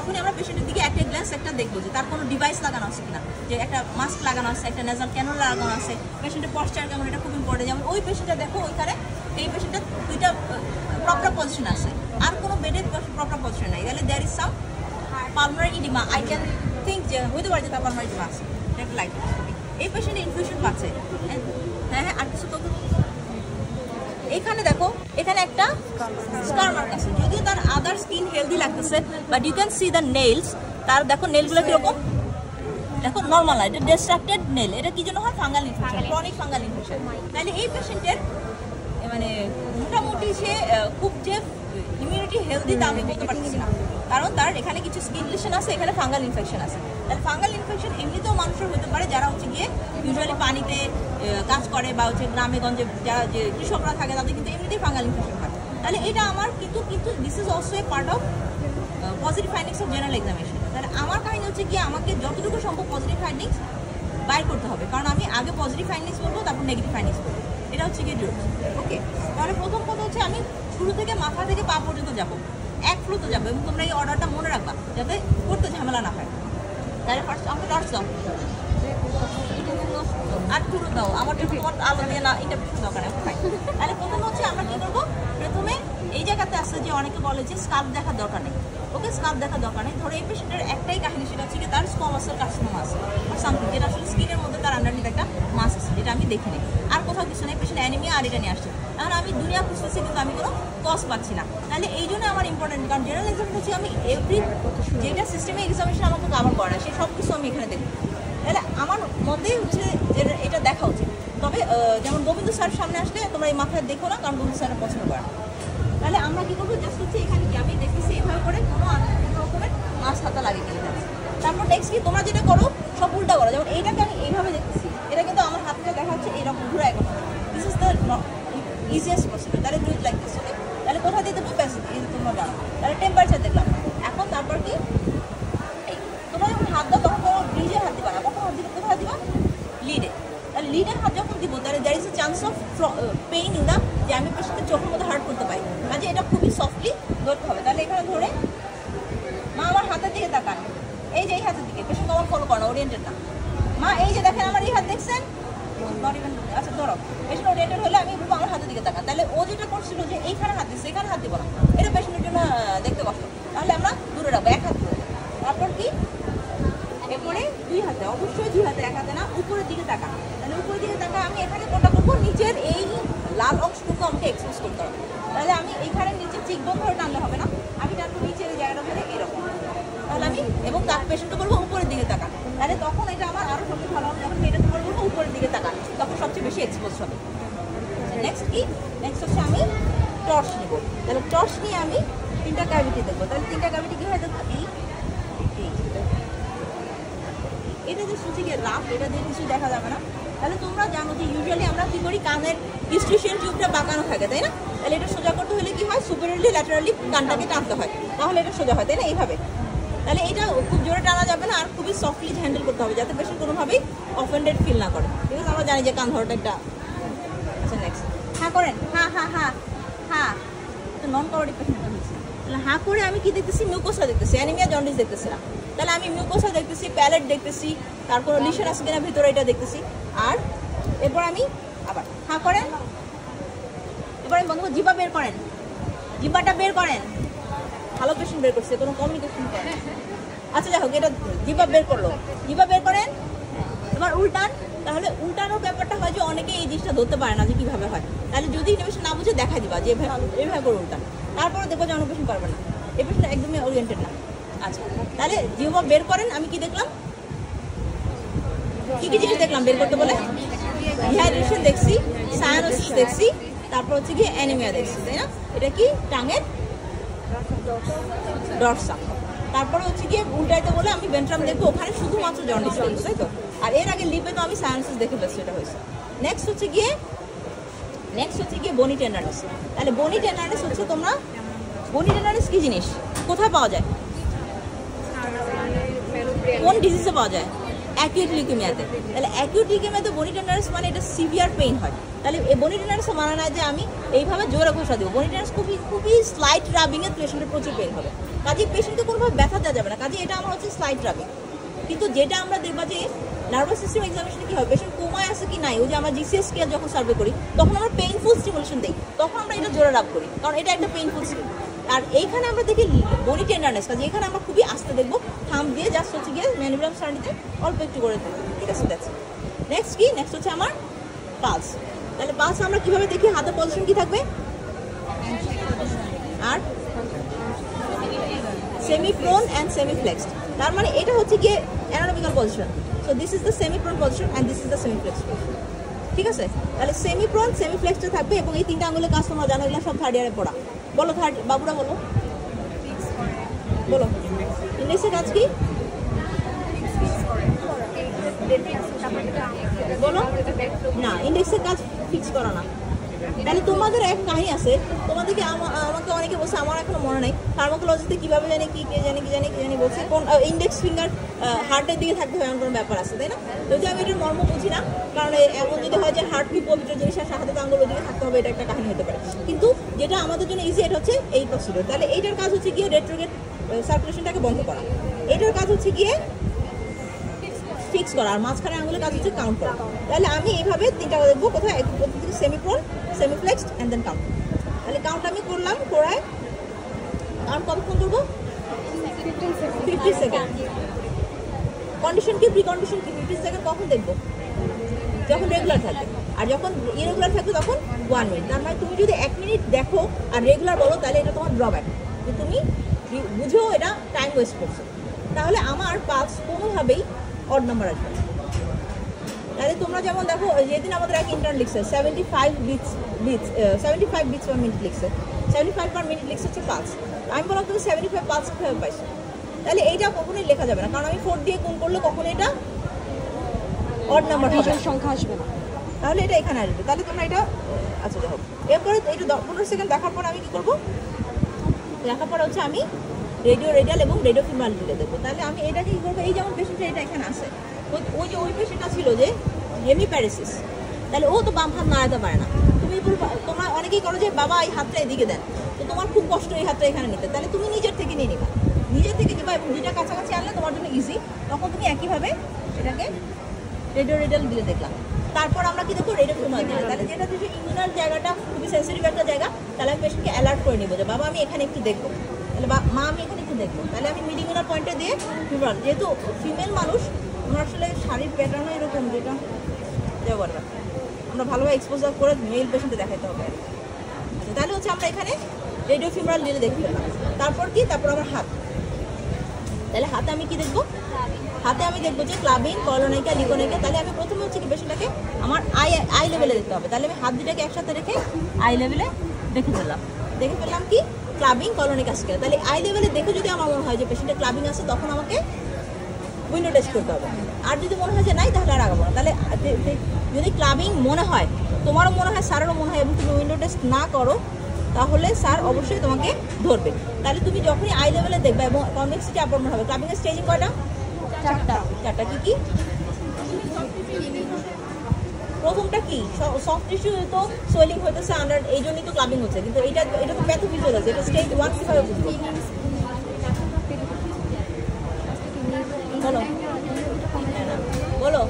তখনই আমরা পেশেন্টের দিকে একটা গ্লান্স একটা দেখবো যে তার কোনো ডিভাইস লাগানো আছে কিনা, যে একটা মাস্ক লাগানো আছে, একটা নেজাল ক্যানুলা লাগানো আছে, পেশেন্টের পশ্চার কেমন, এটা খুব ইম্পর্টেন্ট। যেমন ওই পেশেন্টটা দেখো ওইখানে এই পেশেন্টটা দুইটা প্রপার পজিশন আছে, আর কোনো বেডের প্রপার পজিশন নাই, তাহলে there is some pulmonary oedema. I can think যে হইতে পারে যে তার পালমারি ইডিমা আছে, এটা লাইট। এই পেশেন্ট ইনফিউশন পাচ্ছে। হ্যাঁ হ্যাঁ, আর কিছু তো এখানে দেখো, এখানে একটা স্কার মার্ক আছে, যদিও তার আদার স্কিন হেলদি লাগতেছে, but you can see the nails. তার দেখো নেলগুলো কিরকম, দেখো নর্মাল না, এটা ডিস্ট্রাক্টেড নেল। এটা কি জন্য হয়? Fungal infection, chronic fungal infection. তাহলে এই পেশেন্টের মানে মোটামুটি সে খুব যে ইমিউনিটি হেলদি তা আমি বলতে পারতেছি না, কারণ তার এখানে কিছু স্কিন লিশন আছে, এখানে ফাঙ্গাল ইনফেকশন আছে। তাহলে ফাঙ্গাল ইনফেকশন এমনিতেও মানুষের হতে পারে যারা হচ্ছে গিয়ে ইউজুয়ালি পানিতে কাজ করে বা হচ্ছে গ্রামে গঞ্জে যারা যে কৃষকরা থাকে তাদের কিন্তু এমনিতেই ফাঙ্গাল ইনফেকশন হয়। তাহলে এটা আমার কিন্তু this is also a part of positive findings of general examination. তাহলে আমার কাহিনী হচ্ছে গিয়ে আমাকে যতটুকু সম্ভব পজিটিভ ফাইন্ডিংস বাইর করতে হবে, কারণ আমি আগে পজিটিভ ফাইন্ডিংস বলবো, তারপর নেগেটিভ ফাইন্ডিংস বলবো। এটা হচ্ছে গিয়ে রুলস। ওকে, তাহলে প্রথম কথা হচ্ছে আমি শুরু থেকে মাথা থেকে পা পর্যন্ত যাবো, এক ফ্লোতে যাবো, এবং তোমরা এই অর্ডারটা মনে রাখবা যাতে করতে ঝামেলা না হয়। তাহলে ফার্স্ট আমাকে টর্চ দাও আর পুরো দাও, আমার জন্য তোমার আলো দিয়ে না ইন্টারপ্রিটেশন দরকার নেই। তাহলে প্রথমে হচ্ছে আমরা কি করবো, প্রথমে এই জায়গাতে আসছে যে অনেকে বলে যে স্কাল্প দেখার দরকার নেই। ওকে, স্কাল্প দেখার দরকার নেই। ধরো এই পেশেন্টের একটাই কাহিনী, সেটা হচ্ছে কি তার স্কোমাসের কার্সিনোমা আছে আর সামথিং, যেটা আসলে স্কিনের মধ্যে তার আন্ডারনিথ একটা মাস আছে, যেটা আমি দেখিনি। আর কোথাও কিছু নেই, পেশেন্ট অ্যানিমিয়া আর এটা নিয়ে আসছে। এখন আমি দুনিয়া খুঁজতেছি কিন্তু আমি কোনো কজ পাচ্ছি না। তাহলে এই জন্য আমার ইম্পর্টেন্ট, কারণ জেনারেল এক্সাম হচ্ছে আমি এভরি যেটা সিস্টেমে এক্সামিনেশন আমাকে কাভার করে না, সেই সব কিছু আমি এখানে দেখি। তাহলে আমার মতে হচ্ছে এটা দেখা উচিত। তবে যেমন গোবিন্দ স্যার সামনে আসলে তোমরা এই মাথায় দেখো না, কারণ গোবিন্দ স্যারের পছন্দ করে। তাহলে আমরা কী করবো, জাস্ট হচ্ছে এখানে কি আমি দেখতেছি এভাবে করে কোনো রকমের মাছ হাতা লাগে কিনে যাচ্ছে। তারপর নেক্সট কি তোমরা যেটা করো সব উল্টা করো। যেমন এইটাকে আমি এইভাবে দেখতেছি, এটা কিন্তু আমার হাতটা দেখা হচ্ছে এইরকম ঘুরে এখন। This is the easiest procedure. তাহলে ডু ইট লাইক দিস। ওকে, তাহলে কোথায় দিয়ে দেবো ব্যাস তোমরা জানো। তাহলে টেম্পারেচার দেখলাম। এখন তারপর কি এই তোমরা যখন হাত দাও তখন কোনো ব্রিজে হাত দিবা না, কখন হাত দিবে, কোথায় দিবা? লিডে। তাহলে লিডে হাত যখন দিব তাহলে there is a chance of pain in the, যে আমি পেশেন্টের চোখের মধ্যে হার্ট করতে পারি, কাজে এটা খুবই সফটলি ধরতে হবে। তাহলে এখানে ধরে মা আমার হাতের দিকে তাকান, এই যে এই হাতের দিকে, পেশেন্ট আমার ফলো করা ওরিয়েন্টেড না। মা এই যে দেখেন আমার এই হাত দেখছেন, নট ইভেন, আচ্ছা ধরো পেশেন্ট ওরিয়েন্টেড হলে আমি বলবো আমার হাতের দিকে তাকান। তাহলে ও যেটা করছিল যে এইখানে হাত দিচ্ছে, এখানে হাত দিব না, এটা পেশেন্টের জন্য দেখতে কষ্ট। তাহলে আমরা দূরে রাখবো, এক হাত দূরে। তারপর কি এরপরে দুই হাতে, অবশ্যই দুই হাতে, এক হাতে না, উপরের দিকে তাকান। তাহলে উপরের দিকে তাকা আমি এখানে কোনটা করবো, নিচের এই লাল অংশটুকু আমাকে এক্সপোজ করতে হবে। তাহলে আমি এইখানে নিচে চিকবন ধরে টানলে হবে না, আমি টানবো নিচের এই জায়গাটা ধরে এরকম। তাহলে আমি এবং তার পেশেন্টকে বলবো উপরের দিকে তাকান। তাহলে তখন এটা আমার আরও সবচেয়ে ভালো হবে, যখন এটা তোমার বলবো উপরের দিকে তাকান, তখন সবচেয়ে বেশি এক্সপোজ হবে। নেক্সট কি, নেক্সট হচ্ছে আমি টর্চ নিব। তাহলে টর্চ নিয়ে আমি তিনটা ক্যাভিটি দেখবো। তাহলে তিনটা ক্যাভিটি কী হয় দেখবো, এটা যে সুচি গিয়ে রাফ, এটা দিয়ে কিছু দেখা যাবে না। তাহলে তোমরা জানো যে ইউজুয়ালি আমরা কী করি, কানের ইস্ট্রিশিয়ান টিউবটা বাঁকানো থাকে, তাই না? তাহলে এটা সোজা করতে হলে কি হয়, সুপিরিয়রলি ল্যাটারালি কানটাকে টানতে হয়, তাহলে এটা সোজা হয়, তাই না? এইভাবে। তাহলে এটা খুব জোরে টানা যাবে না, আর খুবই সফটলি হ্যান্ডেল করতে হবে যাতে পেশেন্ট কোনোভাবেই অফেন্ডেড ফিল না করে। ঠিক আছে, আমরা জানি যে কান ধরাটা একটা। আচ্ছা নেক্সট, হ্যাঁ করেন, হ্যাঁ হ্যাঁ হ্যাঁ হ্যাঁ, তো নন কভারেটিভ পেশেন্টটা হচ্ছে। তাহলে হ্যাঁ করে আমি কি দেখতেছি, মিউকোসা দেখতেছি, অ্যানিমিয়া জন্ডিস দেখতেছি না। তাহলে আমি মিউকোসা দেখতেছি, প্যালেট দেখতেছি, তারপর লিশন আছে কিনা ভিতরে এটা দেখতেছি। আর এরপর আমি আবার হ্যাঁ করেন, এবার আমি বন্ধু জিবা বের করেন, জিবাটা বের করেন। ভালো পেশেন্ট বের করছে, কোনো কমিউনিকেশন করেন। আচ্ছা যাই হোক, এটা জিবা বের করলো, জিবা বের করেন। এবার উল্টান। তাহলে উল্টানোর ব্যাপারটা হয় যে অনেকে এই জিনিসটা ধরতে পারে না যে কীভাবে হয়। তাহলে যদি ইনোভেশন না বুঝে দেখা দিবা যে এভাবে করে উল্টান, তারপরে দেখবো যে অন্য পেশেন্ট পারবে না, এই পেশেন্ট একদমই ওরিয়েন্টেড না। আচ্ছা, তাহলে জিবা বের করেন। আমি কি দেখলাম, কী কী জিনিস দেখলাম বের করতে বলে? ডিহাইড্রেশন দেখছি, সায়ানোসিস দেখছি, তারপর হচ্ছে কি অ্যানিমিয়া দেখছি, তাই না? এটা কি টাঙের ডরসাম। তারপরে হচ্ছে গিয়ে উল্টাইতে বলে আমি ভেন্ট্রাম দেখবো, ওখানে শুধুমাত্র জন্ডিস দেখবো, তাই তো? আর এর আগে লিপে তো আমি সায়ানোসিস দেখে ফেলছি, এটা হয়েছে। নেক্সট হচ্ছে গিয়ে বনি টেন্ডারনেস। তাহলে বনি টেন্ডারনেস হচ্ছে তোমরা, বনি টেন্ডারনেস কী জিনিস, কোথায় পাওয়া যায়, কোন ডিজিজে পাওয়া যায়? অ্যাকিউট লিউকেমিয়াতে। তাহলে অ্যাকিউট লিউকেমিয়াতে বনি টেন্ডারনেস মানে এটা সিভিয়ার পেইন হয়। তাহলে এই বনি টেন্ডারনেস মানে না যে আমি এইভাবে জোরে ঘষা দেবো। বনি টেন্ডারনেস খুবই খুবই স্লাইট রাবিংয়ে পেশেন্টের প্রচুর পেইন হবে। কাজে পেশেন্টকে কোনোভাবে ব্যথা দেওয়া যাবে না, কাজে এটা আমার হচ্ছে স্লাইড রাবে। কিন্তু যেটা আমরা দেখবা যে নার্ভাস সিস্টেম এক্সামিনেশনে কি হয়, পেশেন্ট কোমায় আছে কি নাই, ওই যে আমরা জিসিএস স্কেল যখন সার্ভে করি তখন আমরা পেইনফুল স্টিমুলেশন দিই, তখন আমরা এটা জোরে রাব করি, কারণ এটা একটা পেইনফুল স্টিম। আর এইখানে আমরা দেখি বডি টেন্ডারনেস, কাজে এখানে আমরা খুবই আস্তে দেখবো, থাম দিয়ে জাস্ট হচ্ছে গিয়ে ম্যানিপুলাম সার্নিতে অল্প একটু করে দেবো, ঠিক আছে? দ্যাটস নেক্সট কি, নেক্সট হচ্ছে আমার পালস। তাহলে পালস আমরা কিভাবে দেখি, হাতের পজিশন কি থাকবে আর semi prone and semi flexed, তার মানে এটা হচ্ছে গিয়ে anatomical position. So this is the semi prone position and this is the semi flexed, ঠিক আছে? তাহলে সেমি প্রোন সেমি ফ্লেক্সড থাকবে এবং এই তিনটা আঙুলের কাজ তোমরা জানো, এগুলো সব থার্ড ইয়ারে পড়া। বলো থার্ড, বাবুরা বলো, বলো ইন্ডেক্সের কাজ কি বলো? না, ইন্ডেক্সের কাজ ফিক্স করা না। তাহলে তোমাদের এক কাহিনী আছে, তোমাদেরকে আমাকে অনেকে বলছে, আমার এখনো মনে নাই ফার্মাকোলজিতে কিভাবে জানি কি জানি বলছে কোন ইন্ডেক্স ফিঙ্গার হার্টের দিকে থাকতে হয় এমন কোনো ব্যাপার আছে, তাই না? যদি আমি এটার মর্ম বুঝি না, কারণ এমন যদি হয় যে হার্ট কি পবিত্র জিনিস আর হাতের আঙুল ওদিকে থাকতে হবে, এটা একটা কাহিনী হতে পারে। কিন্তু যেটা আমাদের জন্য ইজি, এটা হচ্ছে এই প্রসিডিউর। তাহলে এইটার কাজ হচ্ছে গিয়ে রেট্রোগেট সার্কুলেশনটাকে বন্ধ করা, এটার কাজ হচ্ছে গিয়ে ফিক্স করা, আর মাঝখানে আঙুলের কাজ হচ্ছে কাউন্ট করা। তাহলে আমি এইভাবে তিনটা দেখবো, কোথায় semi prone semi flexed and then count. তাহলে কাউন্ট আমি করলাম, করায় কাউন্ট কতক্ষণ করবো, 50 সেকেন্ড। কন্ডিশন কি, প্রি কন্ডিশন কি, 50 সেকেন্ড কখন দেখবো, যখন রেগুলার থাকবে, আর যখন ইরেগুলার থাকবে তখন 1 মিনিট। তার মানে তুমি যদি 1 মিনিট দেখো আর রেগুলার বলো, তাহলে এটা তোমার ড্রব্যাক, যে তুমি বুঝেও এটা টাইম ওয়েস্ট করছো। তাহলে আমার পালস কোনোভাবেই অড নাম্বার আসবে। তাহলে তোমরা যেমন দেখো, যেদিন আমাদের এক ইন্টার্ন লিখছে 75 বিটস পার মিনিট লিখছে, 75 পার মিনিট লিখছে হচ্ছে পালস। আমি বললাম তুমি 75 পালস কীভাবে পাইছো? তাহলে এইটা কখনোই লেখা যাবে না, কারণ আমি 4 দিয়ে গুণ করলে কখনো এটা অড নাম্বার হবে, সংখ্যা আসবে না, তাহলে এটা এখানে আসবে। তাহলে তোমরা এটা আচ্ছা দেখো, এরপরে এটা 15 সেকেন্ড দেখার পর আমি কী করবো, দেখার পর হচ্ছে আমি রেডিও রেডিয়াল এবং রেডিও ফিমাল দিলে দেখবো। তাহলে আমি এটা কী করবো, এই যেমন পেশেন্টটা এটা এখানে আছে, ওই যে ওই পেশেন্টটা ছিল যে হেমিপ্যারেসিস, তাহলে ও তো বাম হাত নাড়াতে পারে না। তুমি তোমরা অনেকেই করো যে বাবা এই হাতটা এদিকে দেন, তো তোমার খুব কষ্ট এই হাতটা এখানে নিতে, তাহলে তুমি নিজের থেকে নিয়ে নিবা, নিজের থেকে নিবা এবং দুইটা কাছাকাছি আনলে তোমার জন্য ইজি। তখন তুমি একইভাবে এটাকে রেডিও রেডিয়াল দিলে দেখলাম। তারপর আমরা কি দেখবো, রেডিও ফিমাল দিলে। তাহলে যেটা হচ্ছে ইমিউনাল জায়গাটা খুবই সেন্সিটিভ একটা জায়গা, তাহলে আমি পেশেন্টকে অ্যালার্ট করে নিবো যে বাবা আমি এখানে একটু দেখবো, তাহলে মা আমি এখানে একটু দেখবো। তাহলে আমি মিডিকুলার পয়েন্টে দিয়ে ফিমাল, যেহেতু ফিমেল মানুষ আমরা আসলে শাড়ির প্যাটার্নও এরকম, যেটা দেওয়ার আমরা ভালোভাবে এক্সপোজার করে মেল পেশেন্টে দেখাতে হবে। আচ্ছা, তাহলে হচ্ছে আমরা এখানে রেডিও ফিমাল দিলে দেখতে পেলাম। তারপর কি, তারপর আমার হাত। তাহলে হাতে আমি কি দেখবো, হাতে আমি দেখবো যে ক্লাবিং, কলোনাইকা, লিগোনাইকা। তাহলে আমি প্রথমে হচ্ছে কি পেশেন্টটাকে আমার আই লেভেলে দেখতে হবে। তাহলে আমি হাত দুটাকে একসাথে রেখে আই লেভেলে দেখে ফেললাম কি ক্লাবিং, কলোনাইকা স্কেল। তাহলে আই লেভেলে দেখে যদি আমার মনে হয় যে পেশেন্টের ক্লাবিং আছে, তখন আমাকে উইন্ডো টেস্ট করতে হবে। আর যদি মনে হয় যে নাই, তাহলে আর আগাবো না। তাহলে যদি ক্লাবিং মনে হয়, তোমারও মনে হয়, স্যারেরও মনে হয়, এবং তুমি উইন্ডো টেস্ট না করো, তাহলে স্যার অবশ্যই তোমাকে ধরবে। তাহলে তুমি যখনই আই লেভেলে দেখবে এবং কনভেক্সিটি অ্যাপয়েন্টমেন্ট হবে, ক্লাবিংয়ের স্টেজিং কয়টা, চারটা। কি প্রথমটা কি, সফট টিস্যু তো সোয়েলিং হইতেছে আন্ডার, এই জন্যই তো ক্লাবিং হচ্ছে। কিন্তু এটা তো প্যাথোফিজিওলজি, এটা স্টেজ 1 কিভাবে বুঝবো, বলো?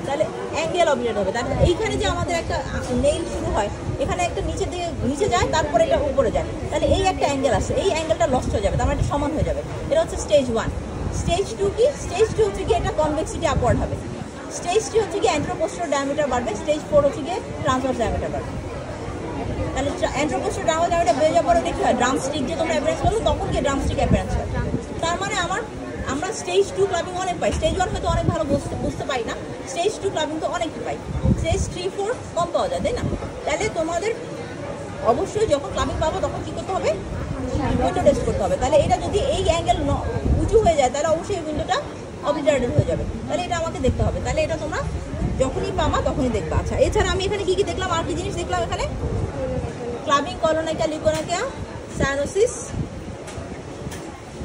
তাহলে অ্যাঙ্গেল অবজেক্ট হবে। তাহলে এইখানে যে আমাদের একটা নেইল শুরু হয়, এখানে একটা নিচের দিকে নিচে যায়, তারপরে এটা উপরে যায়, তাহলে এই একটা অ্যাঙ্গেল আছে, এই অ্যাঙ্গেলটা লস্ট হয়ে যাবে, তার মানে এটা সমান হয়ে যাবে। এটা হচ্ছে স্টেজ 1। স্টেজ 2 কি, স্টেজ 2 হচ্ছে কি এটা কনভেক্সিটি আপওয়ার্ড হবে। স্টেজ 3 হচ্ছে কি অ্যান্ট্রোপোস্টেরিয়র ডায়ামিটার বাড়বে। স্টেজ 4 হচ্ছে কি ট্রান্সভার্স ডায়ামিটার বাড়বে। তাহলে অ্যান্ট্রোপোস্টেরিয়র ডায়ামিটার বেড়ে যাওয়ার পরে দেখতে হয় ড্রামস্টিক যে তোমরা অ্যাপিয়ারেন্স করো, তখন কি ড্রামস্টিক অ্যাপিয়ারেন্স হয়। তার মানে আমরা স্টেজ 2 ক্লাবিং অনেক পাই, স্টেজ 1 হয়তো অনেক ভালো বুঝতে পারি না, স্টেজ 2 ক্লাবিং তো অনেক পাই, স্টেজ 3, 4 কম পাওয়া যায়, তাই না? তাহলে তোমাদের অবশ্যই যখন ক্লাবিং পাবো তখন কী করতে হবে, উইন্ডো টেস্ট করতে হবে। তাহলে এটা যদি এই অ্যাঙ্গেল উঁচু হয়ে যায়, তাহলে অবশ্যই এই উইন্ডোটা অবজার্ভেড হয়ে যাবে। তাহলে এটা আমাকে দেখতে হবে। তাহলে এটা তোমরা যখনই পাবা তখনই দেখবা। আচ্ছা, এছাড়া আমি এখানে কী কী দেখলাম, আর কি জিনিস দেখলাম এখানে, ক্লাবিং, কলোনাইকা, লিগোনাইকা, সায়ানোসিস,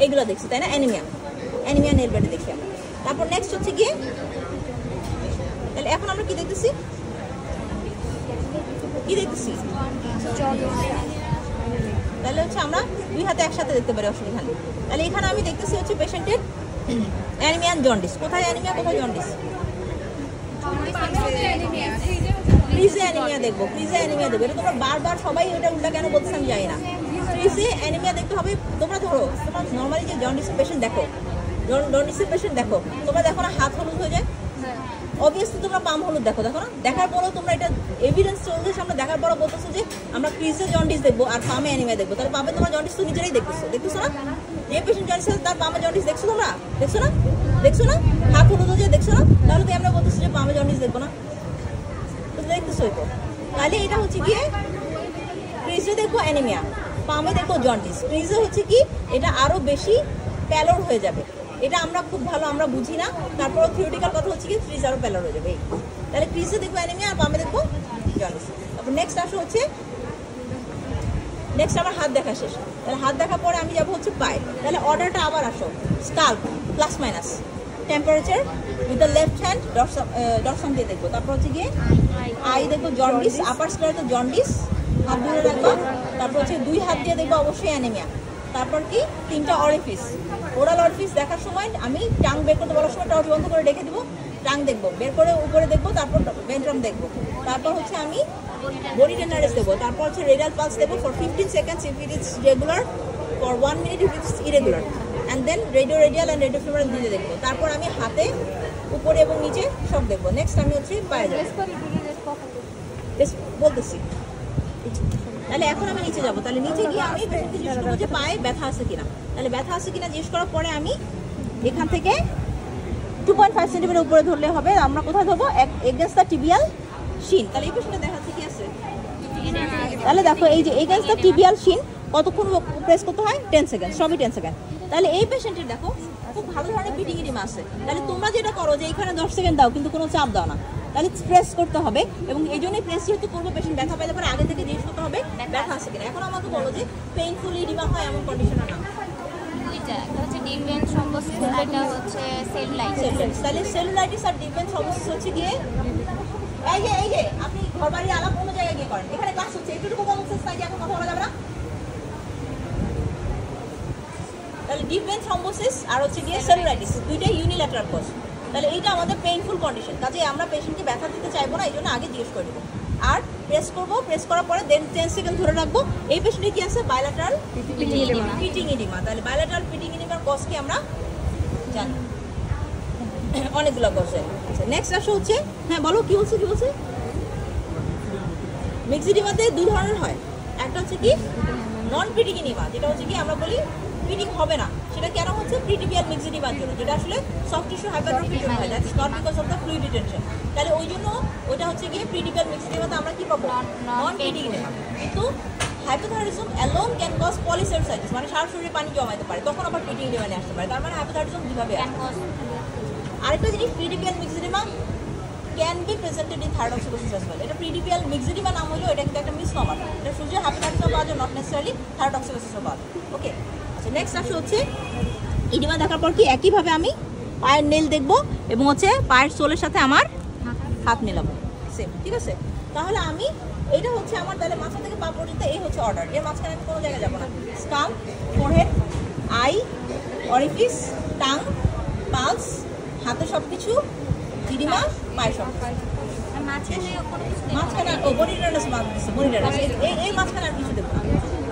এগুলো দেখছি, তাই না? অ্যানিমিয়া নেল বেডে দেখি আমরা। তারপর নেক্সট হচ্ছে গিয়ে, তাহলে এখন আমরা কি দেখতেছি, তাহলে হচ্ছে আমরা দুই হাতে একসাথে দেখতে পারি, অসুবিধা নেই। তাহলে এখানে আমি দেখতেছি হচ্ছে পেশেন্টের অ্যানিমিয়া অ্যান্ড জন্ডিস। কোথায় অ্যানিমিয়া, কোথায় জন্ডিস? ক্রিজে অ্যানিমিয়া দেখবো, ক্রিজে অ্যানিমিয়া দেখবো। এটা তোমরা বারবার সবাই ওটা উল্টা কেন বলছে আমি জানি না। ক্রিজে অ্যানিমিয়া দেখতে হবে। তোমরা ধরো তোমরা নর্মালি যে জন্ডিসের পেশেন্ট দেখো, জন্ডিসের পেশেন্ট দেখো, তোমরা দেখো না হাত হলুদ হয়ে যায়, অবভিয়াসলি তোমরা পাম হলুদ দেখো, দেখো না? দেখার পরেও তোমরা এটা এভিডেন্স চলছে সামনে, দেখার পরও বলতেছো যে আমরা ক্রিজে জন্ডিস দেখবো আর পামে অ্যানিমিয়া দেখবো। তাহলে পামে তোমরা জন্ডিস তো নিজেরাই দেখতেছো না? যে পেশেন্ট জন্ডিস আছে তার পামে জন্ডিস দেখছো তোমরা? দেখছো না? হাত হলুদ হয়ে যায়, দেখছো না? তাহলে তো আমরা বলতেছি যে পামে জন্ডিস দেখবো না, তো দেখতেছোই তো। তাহলে এটা হচ্ছে গিয়ে ক্রিজে দেখবো অ্যানিমিয়া, পামে দেখবো জন্ডিস। ক্রিজে হচ্ছে কি এটা আরো বেশি প্যালোর হয়ে যাবে, এটা আমরা খুব ভালো আমরা বুঝি না, তারপর থিওরিটিক্যাল কথা হচ্ছে কি ক্রিজ আরো প্যালোর হয়ে যাবে। তাহলে ক্রিজে দেখবো অ্যানিমিয়া আর পামে দেখবো জন্ডিস। তারপর নেক্সট আসো হচ্ছে, নেক্সট আমার হাত দেখা শেষ। তাহলে হাত দেখার পরে আমি যাবো হচ্ছে পায়ে। তাহলে অর্ডারটা আবার আসো, SCALP plus minus, temperature with the left hand dorsum দিয়ে দেখবো। তারপর হচ্ছে গিয়ে আই দেখবো জন্ডিস, আপার স্ক্লেরাতে জন্ডিস, হাত দূরে রাখবো। তারপর হচ্ছে দুই হাত দিয়ে দেখবো অবশ্যই অ্যানিমিয়া। তারপর কি তিনটা অরিফিস, ওরাল অরিফিস দেখার সময় আমি টাং বের করতে বলার সময় টর্চ বন্ধ করে রেখে দেবো, টাং দেখবো, বের করে উপরে দেখবো, তারপর ভেন্ট্রাম দেখবো। তারপর হচ্ছে আমি বডি টেন্ডারেস দেবো। তারপর হচ্ছে রেডিয়াল পালস দেবো for 15 seconds if it is regular, for 1 minute if it is irregular, and then radial and radio femoral দিতে দেখবো। তারপর আমি হাতে উপরে এবং নিচে সব দেখবো। নেক্সট আমি হচ্ছে পায়ে যাবো, বলতেছি। তাহলে এখন আমি নিচে যাবো। তাহলে নিচে গিয়ে আমি জিজ্ঞেস করবো যে পায়ে ব্যথা আছে কিনা। তাহলে ব্যথা আছে কিনা জিজ্ঞেস করার পরে আমি এখান থেকে 2.5 সেন্টিমিটার উপরে ধরলে হবে। আমরা কোথায় ধরবো? এগেন্স্ট দ্য টিবিয়াল শিন। তাহলে এই পেশেন্টটা দেখাচ্ছে কি আছে, তাহলে দেখো এই যে এগেন্স্ট দ্য টিবিয়াল শিন কতক্ষণ প্রেস করতে হয়? 10 সেকেন্ড, সবই 10 সেকেন্ড। তাহলে এই পেশেন্টের দেখো খুব ভালো ধরনের পিটিং ইডিমা আছে। তাহলে তোমরা যেটা করো যে এখানে 10 সেকেন্ড দাও কিন্তু কোনো চাপ দাও না, তাহলে প্রেস করতে হবে। এবং এই জন্যই প্রেস যেহেতু করবো, পেশেন্ট ব্যথা পাইতে পারে, আগে থেকে জিজ্ঞেস করতে হবে ব্যথা আছে কিনা। এখন আমাকে বলো যে পেইনফুল ইডিমা হয় এমন কন্ডিশনের নাম? দুইটা, একটা হচ্ছে ডিপেন্ড থ্রম্বোসিস, একটা হচ্ছে সেলুলাইটিস। তাহলে সেলুলাইটিস আর ডিপেন্ড থ্রম্বোসিস হচ্ছে গিয়ে এই যে আপনি ঘরবাড়ি আলাপ কোনো জায়গায় গিয়ে করেন, এখানে ক্লাস হচ্ছে, একটু কমন সেন্স নাই যে এখন কথা বলা যাবে না। তাহলে ডিপেন্ড থ্রম্বোসিস আর হচ্ছে গিয়ে সেলুলাইটিস, দুইটাই ইউনিল্যাটারাল কজ। তাহলে এইটা আমাদের পেইনফুল কন্ডিশন, কাজে আমরা পেশেন্টকে ব্যথা দিতে চাইবো না, এই জন্য আগে জিজ্ঞেস করে দেবো। আর প্রেস করবো, প্রেস করার পরে দেন 10 সেকেন্ড ধরে রাখবো। এই পেশেন্টে কি আছে? Bilateral pitting oedema. তাহলে বাইল্যাটারাল পিটিং ইডিমার কজ কি আমরা জানি, অনেকগুলো কজ। আচ্ছা নেক্সট আসো হচ্ছে, হ্যাঁ বলো কি বলছে? মিক্সড ইডিমাতে দুই ধরনের হয়, একটা হচ্ছে কি নন পিটিং ইডিমা, যেটা হচ্ছে কি আমরা বলি পিটিং হবে না, সেটা কেন হচ্ছে? প্রিটিবিয়াল মিক্সড ইডিমার জন্য, যেটা আসলে সফট টিস্যু হাইপারট্রফির জন্য হয়, that is not because of the fluid retention. তাহলে ওই জন্য ওইটা হচ্ছে গিয়ে প্রিটিবিয়াল মিক্সড ইডিমাতে আমরা কি পাবো? নন পিটিং ইডিমা। কিন্তু হাইপোথাইরয়েডিজম অ্যালোন ক্যান কজ পলিসাইরোসাইটিস, মানে সারা শরীরে পানি জমাইতে পারে, তখন আবার পিটিং ইডিমা নিয়ে আসতে পারে। তার মানে হাইপোথাইরয়েডিজম দুভাবে আসে। আরেকটা জিনিস, pretibial myxoedema can be presented in thyrotoxicosis as well. এটা প্রিটিবিয়াল মিক্সড ইডিমা নাম হলো, এটা কিন্তু একটা মিসনমার। এটা শুধু হাইপোথাইরয়েডিজম পাওয়া যায়, নট নেসেসারিলি থাইরয়েডক্সিকোসিসও পাওয়া যায়। ওকে, আচ্ছা নেক্সট আসলে হচ্ছে ইডিমা দেখার পর কি একইভাবে আমি পায়ের নেল দেখবো এবং হচ্ছে পায়ের সোলের সাথে আমার হাত মেলাবো, সেম, ঠিক আছে? তাহলে আমি এটা হচ্ছে আমার, তাহলে মাথা থেকে পা পর্যন্ত এই হচ্ছে অর্ডার। এর মাঝখানে আমি কোনো জায়গায় যাবো না। SCALP, forehead, I, orifice, tongue, pulse, হাতে সব কিছু, ইডিমা, পায়ে সব মাঝখানে বডি টেন্ডারেস, এই মাঝখানে আর কিছু দেবো না।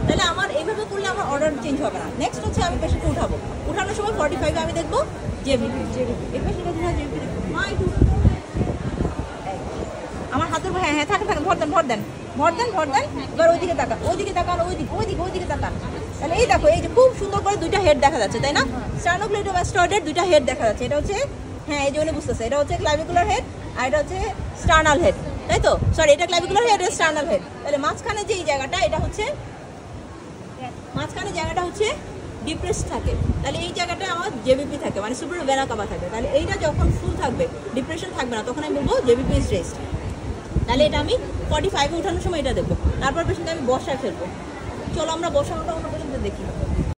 তাহলে আমার এইভাবে করলে আমার অর্ডার চেঞ্জ হবে না। নেক্সট হচ্ছে আমি পেশেন্টকে উঠাবো। উঠানোর সময় 45 আমি দেখবো জেবিপি। এই পেশেন্টটা কোথায় জেবিপি দেখবো? মা একটু আমার হাতের, হ্যাঁ থাকে, ভর দেন। এবার ওইদিকে তাকান, ওইদিকে তাকান। তাহলে এই দেখো, এই যে খুব সুন্দর করে দুইটা হেড দেখা যাচ্ছে, তাই না? স্টার্নোক্লেইডোমাস্টয়েডের দুইটা হেড দেখা যাচ্ছে। এটা হচ্ছে, হ্যাঁ এই যে উনি বুঝতেছে, এটা হচ্ছে ক্লাভিকুলার হেড আর এটা হচ্ছে স্টার্নাল হেড, তাই তো? সরি, এটা ক্লাভিকুলার হেড, এটা স্টার্নাল হেড। তাহলে মাঝখানে যে এই জায়গাটা, এটা হচ্ছে মাঝখানে জায়গাটা হচ্ছে ডিপ্রেস থাকে। তাহলে এই জায়গাটা আমার জেবিপি থাকে, মানে সুপার ভেনা কাবা থাকে। তাহলে এইটা যখন ফুল থাকবে, ডিপ্রেশন থাকবে না, তখন আমি বলবো জেবিপি ইজ রেস্ট। তাহলে এটা আমি 45 উঠানোর সময় এটা দেখবো। তারপর পেশেন্টকে আমি বসায় ফেলবো। চলো আমরা বসানোটা অন্য পেশেন্টদের দেখি।